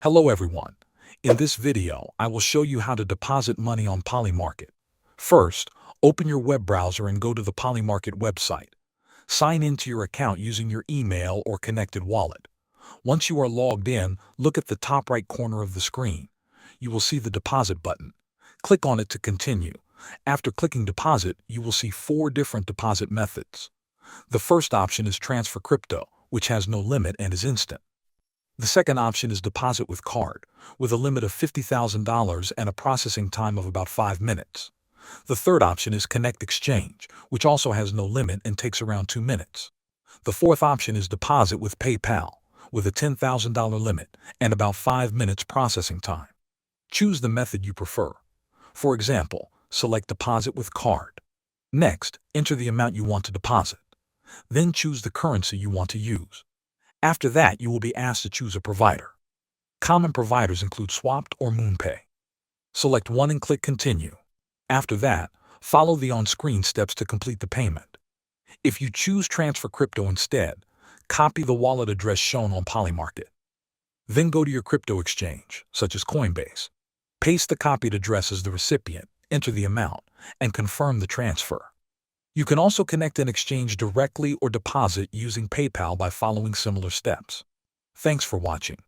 Hello everyone. In this video, I will show you how to deposit money on Polymarket. First, open your web browser and go to the Polymarket website. Sign into your account using your email or connected wallet. Once you are logged in, look at the top right corner of the screen. You will see the deposit button. Click on it to continue. After clicking deposit, you will see 4 different deposit methods. The first option is transfer crypto, which has no limit and is instant. The second option is deposit with card, with a limit of $50,000 and a processing time of about 5 minutes. The third option is connect exchange, which also has no limit and takes around 2 minutes. The fourth option is deposit with PayPal, with a $10,000 limit and about 5 minutes processing time. Choose the method you prefer. For example, select deposit with card. Next, enter the amount you want to deposit. Then choose the currency you want to use. After that, you will be asked to choose a provider. Common providers include Swapped or MoonPay. Select one and click Continue. After that, follow the on-screen steps to complete the payment. If you choose Transfer Crypto instead, copy the wallet address shown on Polymarket. Then go to your crypto exchange, such as Coinbase. Paste the copied address as the recipient, enter the amount, and confirm the transfer. You can also connect an exchange directly or deposit using PayPal by following similar steps. Thanks for watching.